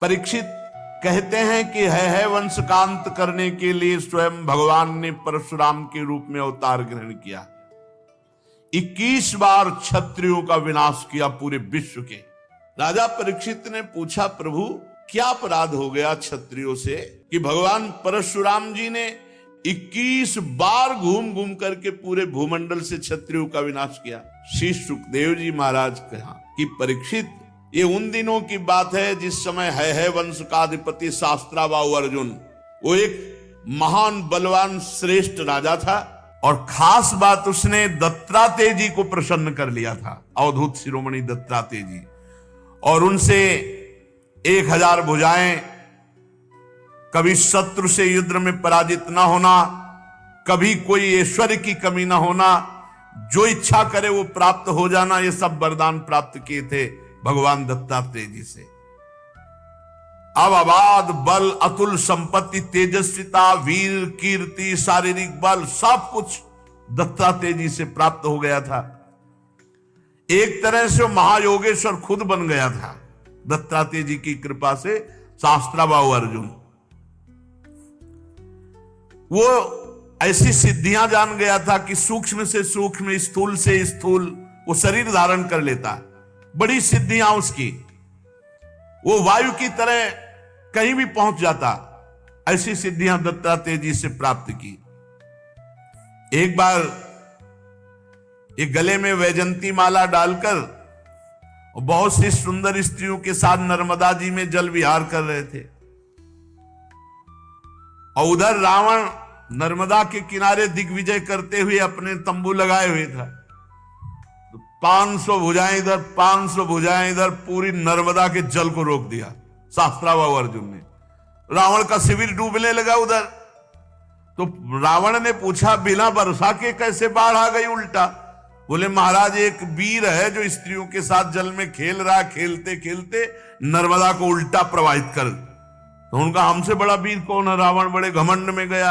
परीक्षित कहते हैं कि है वंश का अंत करने के लिए स्वयं भगवान ने परशुराम के रूप में अवतार ग्रहण किया। 21 बार क्षत्रियों का विनाश किया पूरे विश्व के। राजा परीक्षित ने पूछा, प्रभु क्या अपराध हो गया क्षत्रियों से कि भगवान परशुराम जी ने 21 बार घूम घूम करके पूरे भूमंडल से क्षत्रियों का विनाश किया। श्री सुखदेव जी महाराज कहा कि परीक्षित, ये उन दिनों की बात है जिस समय है वंश का अधिपति शास्त्राबाहु अर्जुन, वो एक महान बलवान श्रेष्ठ राजा था और खास बात उसने दत्तात्रेय जी को प्रसन्न कर लिया था, अवधूत शिरोमणि दत्तात्रेय जी, और उनसे 1000 भुजाएं, कभी शत्रु से युद्ध में पराजित ना होना, कभी कोई ऐश्वर्य की कमी ना होना, जो इच्छा करे वो प्राप्त हो जाना, ये सब वरदान प्राप्त किए थे भगवान दत्तात्रेय जी से। अब अबाध बल, अतुल संपत्ति, तेजस्विता, वीर, कीर्ति, शारीरिक बल, सब कुछ दत्तात्रेय जी से प्राप्त हो गया था। एक तरह से महायोगेश्वर खुद बन गया था दत्तात्रेय जी की कृपा से। शास्त्राबाहु अर्जुन वो ऐसी सिद्धियां जान गया था कि सूक्ष्म से सूक्ष्म, स्थूल से स्थूल वो शरीर धारण कर लेता। बड़ी सिद्धियां उसकी, वो वायु की तरह कहीं भी पहुंच जाता। ऐसी सिद्धियां दत्तात्रेय जी से प्राप्त की। एक बार एक गले में वैजंती माला डालकर बहुत सी सुंदर स्त्रियों के साथ नर्मदा जी में जल विहार कर रहे थे और उधर रावण नर्मदा के किनारे दिग्विजय करते हुए अपने तंबू लगाए हुए था। 500 भुजाएं इधर, 500 भुजाएं इधर, पूरी नर्मदा के जल को रोक दिया शास्त्राबाहु अर्जुन ने। रावण का शिविर डूबने लगा उधर। तो रावण ने पूछा, बिना वर्षा के कैसे बाढ़ आ गई उल्टा? बोले, महाराज एक वीर है जो स्त्रियों के साथ जल में खेल रहा, खेलते खेलते नर्मदा को उल्टा प्रवाहित कर। तो उनका हमसे बड़ा वीर कौन है? रावण बड़े घमंड में गया,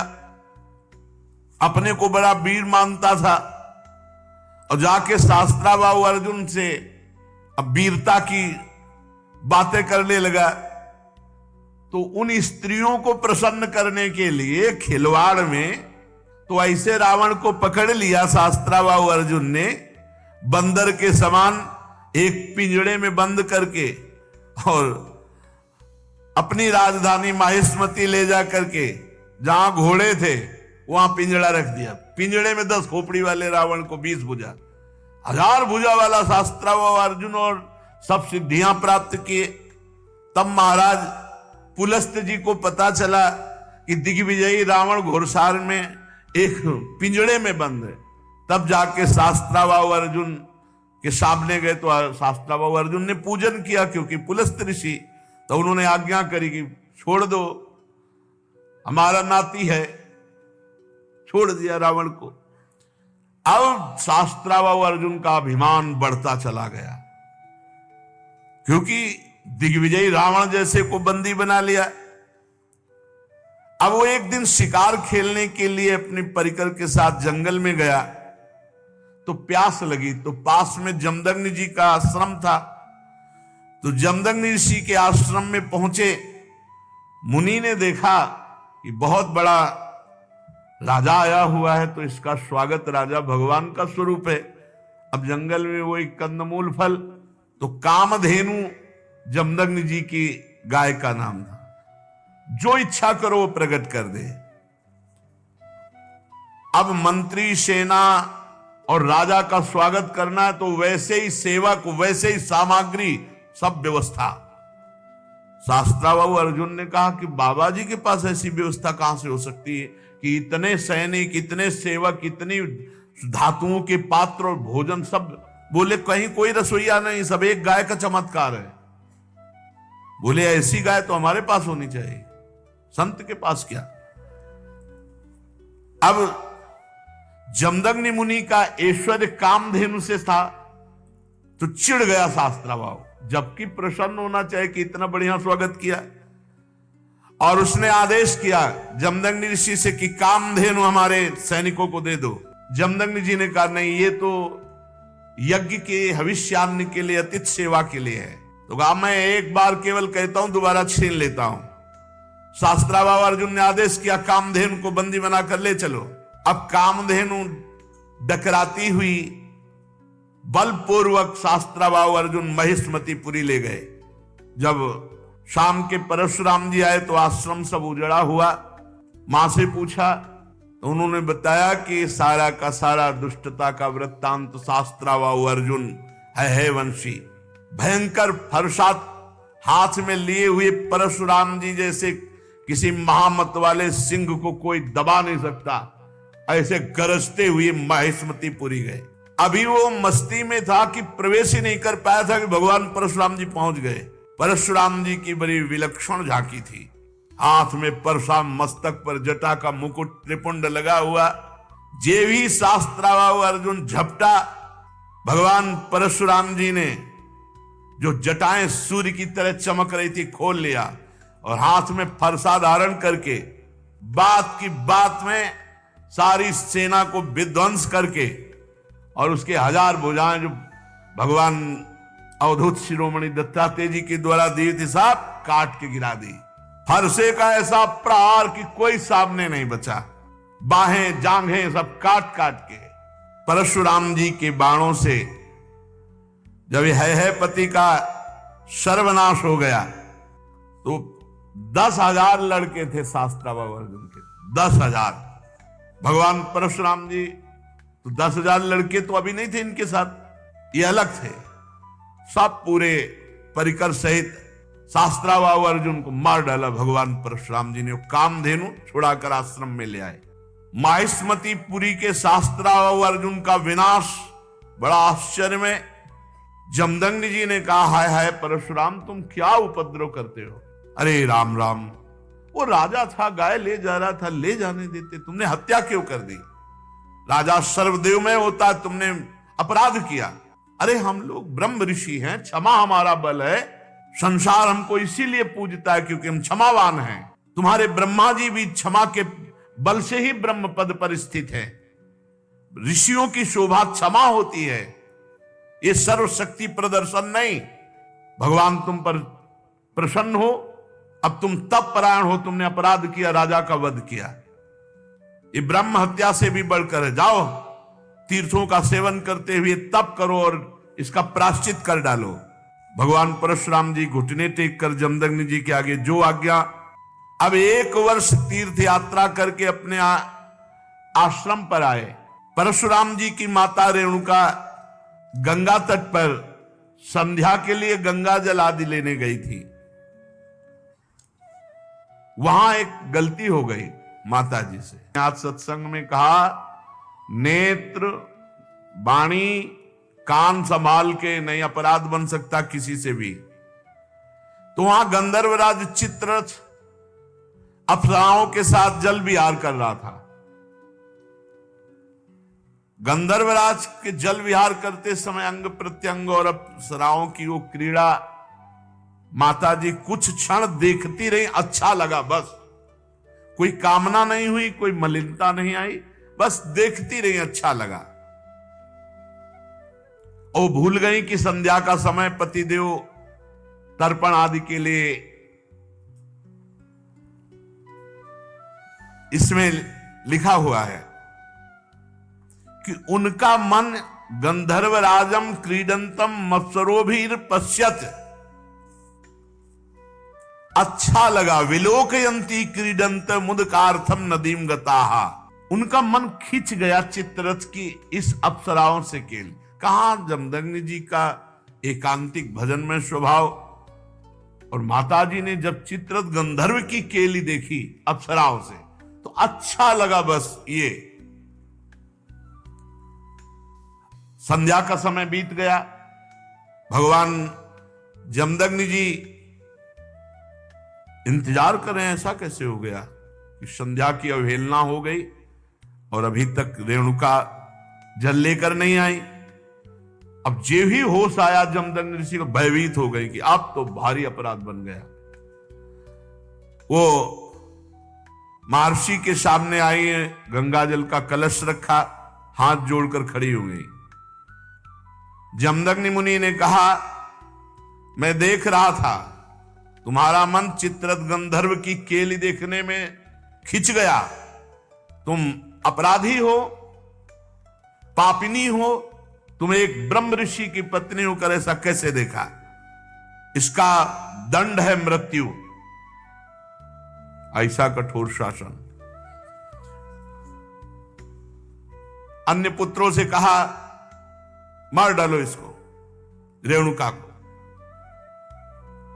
अपने को बड़ा वीर मानता था और जाके शास्त्राबाहु अर्जुन से अब वीरता की बातें करने लगा। तो उन स्त्रियों को प्रसन्न करने के लिए खिलवाड़ में तो ऐसे रावण को पकड़ लिया शास्त्राबाहु अर्जुन ने, बंदर के समान एक पिंजड़े में बंद करके, और अपनी राजधानी माहिष्मती ले जा करके जहां घोड़े थे वहां पिंजड़ा रख दिया। पिंजड़े में 10 खोपड़ी वाले रावण को 20 भुजा, 1000 भुजा वाला शास्त्राबाहु अर्जुन, और सब सिद्धियां प्राप्त किए। तब महाराज पुलस्त जी को पता चला कि दिग्विजयी रावण घोड़सार में एक पिंजड़े में बंद है। तब जाके शास्त्राबाहु अर्जुन के सामने गए तो शास्त्राबाहु अर्जुन ने पूजन किया, क्योंकि पुलस्त ऋषि, तो उन्होंने आज्ञा करी कि छोड़ दो, हमारा नाती है। छोड़ दिया रावण को। अब शास्त्राबाहु अर्जुन का अभिमान बढ़ता चला गया, क्योंकि दिग्विजयी रावण जैसे को बंदी बना लिया। अब वो एक दिन शिकार खेलने के लिए अपने परिकर के साथ जंगल में गया तो प्यास लगी। तो पास में जमदग्नि जी का आश्रम था। तो जमदग्नि ऋषि के आश्रम में पहुंचे। मुनि ने देखा कि बहुत बड़ा राजा आया हुआ है, तो इसका स्वागत, राजा भगवान का स्वरूप है। अब जंगल में वो एक कंदमूल फल, तो कामधेनु जमदग्नि जी की गाय का नाम था। जो इच्छा करो वो प्रकट कर दे। अब मंत्री, सेना और राजा का स्वागत करना है, तो वैसे ही सेवक, वैसे ही सामग्री, सब व्यवस्था। शास्त्राबाहु अर्जुन ने कहा कि बाबा जी के पास ऐसी व्यवस्था कहां से हो सकती है कि इतने सैनिक, इतने सेवक, इतनी धातुओं के पात्र और भोजन सब? बोले, कहीं कोई रसोईया नहीं, सब एक गाय का चमत्कार है। बोले, ऐसी गाय तो हमारे पास होनी चाहिए, संत के पास क्या? अब जमदग्नि मुनि का ऐश्वर्य कामधेनु से था, तो चिढ़ गया शास्त्राबाहु, जबकि प्रसन्न होना चाहिए कि इतना बढ़िया स्वागत किया। और उसने आदेश किया जमदग्नि ऋषि से कि कामधेनु हमारे सैनिकों को दे दो। जमदग्नि जी ने कहा, नहीं, ये तो यज्ञ के हविष्यान्न के लिए, अतिथि सेवा के लिए है। तो कहा मैं एक बार केवल कहता हूं, दोबारा छीन लेता हूं। शास्त्राबाव अर्जुन ने आदेश किया, कामधेनु को बंदी बनाकर ले चलो। अब कामधेनु डकराती हुई बलपूर्वक शास्त्राबाव अर्जुन महिष्मतीपुरी ले गए। जब शाम के परशुराम जी आए तो आश्रम सब उजड़ा हुआ। मां से पूछा तो उन्होंने बताया कि सारा का सारा दुष्टता का वृत्तांत शास्त्राबाव अर्जुन है वंशी। भयंकर फरसात हाथ में लिए हुए परशुराम जी जैसे किसी महामत वाले सिंह को कोई दबा नहीं सकता, ऐसे गरजते हुए महिष्मतीपुरी गए। अभी वो मस्ती में था कि प्रवेश ही नहीं कर पाया था कि भगवान परशुराम जी पहुंच गए। परशुराम जी की बड़ी विलक्षण झांकी थी। हाथ में परशुराम, मस्तक पर जटा का मुकुट, त्रिपुंड लगा हुआ। जे भी शास्त्राबाव अर्जुन झपटा, भगवान परशुराम जी ने जो जटाएं सूर्य की तरह चमक रही थी खोल लिया और हाथ में फरसा धारण करके बात की बात में सारी सेना को विध्वंस करके और उसके 1000 भुजाएं जो भगवान अवधूत शिरोमणि दत्तात्रेय जी के द्वारा दी थी, सब काट के गिरा दी। फरसे का ऐसा प्रहार कि कोई सामने नहीं बचा। बाहें जांघें सब काट काट के। परशुराम जी के बाणों से जब है पति का सर्वनाश हो गया तो 10,000 लड़के थे शास्त्राबाव अर्जुन के, 10,000। भगवान परशुराम जी तो 10,000 लड़के तो अभी नहीं थे इनके साथ, ये अलग थे। सब पूरे परिकर सहित शास्त्राबाव अर्जुन को मार डाला भगवान परशुराम जी ने। कामधेनु छुड़ाकर आश्रम में ले आए। महिष्मतीपुरी के शास्त्राबाव अर्जुन का विनाश बड़ा आश्चर्य में। जमदग्नि जी ने कहा, हाय हाय परशुराम, तुम क्या उपद्रव करते हो? अरे राम राम, वो राजा था, गाय ले जा रहा था, ले जाने देते, तुमने हत्या क्यों कर दी? राजा सर्वदेव में होता, तुमने अपराध किया। अरे हम लोग ब्रह्म ऋषि हैं, क्षमा हमारा बल है, संसार हमको इसीलिए पूजता है क्योंकि हम क्षमावान हैं। तुम्हारे ब्रह्मा जी भी क्षमा के बल से ही ब्रह्म पद पर स्थित है। ऋषियों की शोभा क्षमा होती है, ये सर्वशक्ति प्रदर्शन नहीं। भगवान तुम पर प्रसन्न हो, अब तुम तप परायण हो, तुमने अपराध किया, राजा का वध किया, ये ब्रह्म हत्या से भी बढ़कर है। जाओ तीर्थों का सेवन करते हुए तप करो और इसका प्रायश्चित कर डालो। भगवान परशुराम जी घुटने टेक कर जमदग्नि जी के आगे जो आज्ञा। अब 1 वर्ष तीर्थ यात्रा करके अपने आश्रम पर आए। परशुराम जी की माता रेणुका गंगा तट पर संध्या के लिए गंगा जल आदि लेने गई थी। वहां एक गलती हो गई माता जी से। आज सत्संग में कहा, नेत्र वाणी कान संभाल के नहीं, अपराध बन सकता किसी से भी। तो वहां गंधर्वराज चित्ररथ अप्सराओं के साथ जल विहार कर रहा था। गंधर्वराज के जल विहार करते समय अंग प्रत्यंग और अप्सराओं की वो क्रीड़ा माता जी कुछ क्षण देखती रही। अच्छा लगा, बस कोई कामना नहीं हुई, कोई मलिनता नहीं आई, बस देखती रही, अच्छा लगा। और भूल गई कि संध्या का समय पतिदेव तर्पण आदि के लिए इसमें लिखा हुआ है कि उनका मन गंधर्वराजम क्रीडंतम मत्सरोभिर पश्यत, अच्छा लगा। विलोकयंती क्रीडंत मुदकार्थम नदीम गताहा, उनका मन खिंच गया चित्ररथ की इस अप्सराओं से केल। कहा जमदग्नि जी का एकांतिक भजन में स्वभाव, और माताजी ने जब चित्ररथ गंधर्व की केली देखी अप्सराओं से तो अच्छा लगा। बस ये संध्या का समय बीत गया। भगवान जमदग्नि जी इंतजार कर रहे हैं, ऐसा कैसे हो गया कि संध्या की अवहेलना हो गई और अभी तक रेणुका जल लेकर नहीं आई। अब जे ही होश आया जमदग्नि ऋषि को, भयभीत हो गई कि अब तो भारी अपराध बन गया। वो महर्षि के सामने आई है, गंगा जल का कलश रखा, हाथ जोड़कर खड़ी हो गई। जमदग्नि मुनि ने कहा, मैं देख रहा था तुम्हारा मन चित्ररथ गंधर्व की केली देखने में खिंच गया। तुम अपराधी हो, पापिनी हो, तुम एक ब्रह्म ऋषि की पत्नी होकर ऐसा कैसे देखा? इसका दंड है मृत्यु। ऐसा कठोर शासन। अन्य पुत्रों से कहा मार डालो इसको, रेणुका को।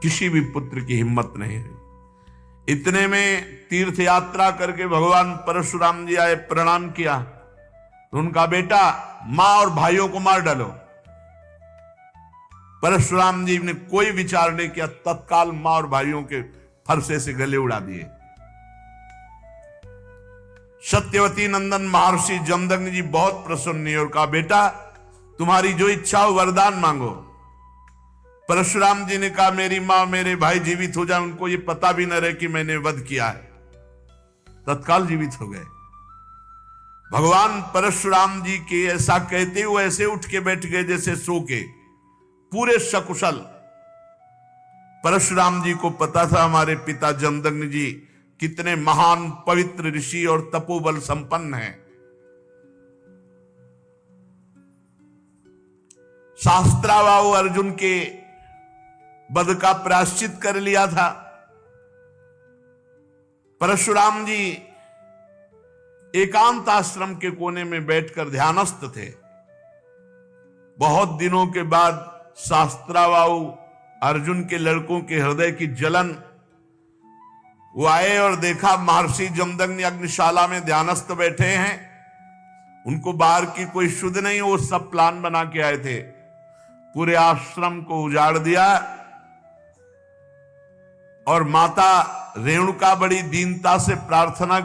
किसी भी पुत्र की हिम्मत नहीं हुई। इतने में तीर्थ यात्रा करके भगवान परशुराम जी आए, प्रणाम किया तो उनका बेटा मां और भाइयों को मार डालो। परशुराम जी ने कोई विचार नहीं किया, तत्काल मां और भाइयों के फरसे से गले उड़ा दिए। सत्यवती नंदन महर्षि जमदग्नि जी बहुत प्रसन्न हुए और कहा बेटा तुम्हारी जो इच्छा हो वरदान मांगो। परशुराम जी ने कहा मेरी मां मेरे भाई जीवित हो जाए, उनको ये पता भी न रहे कि मैंने वध किया है। तत्काल जीवित हो गए। भगवान परशुराम जी के ऐसा कहते हुए ऐसे उठ के बैठ गए जैसे सो के, पूरे सकुशल। परशुराम जी को पता था हमारे पिता जमदग्नि जी कितने महान पवित्र ऋषि और तपोबल संपन्न हैं। शास्त्रावाहु अर्जुन के वध का प्रायश्चित कर लिया था। परशुराम जी एकांत आश्रम के कोने में बैठकर ध्यानस्थ थे। बहुत दिनों के बाद शास्त्रावाहु अर्जुन के लड़कों के हृदय की जलन, वो आए और देखा महर्षि जमदग्नि अग्निशाला में ध्यानस्थ बैठे हैं। उनको बाहर की कोई शुद्ध नहीं, वो सब प्लान बना के आए थे। पूरे आश्रम को उजाड़ दिया और माता रेणुका बड़ी दीनता से प्रार्थना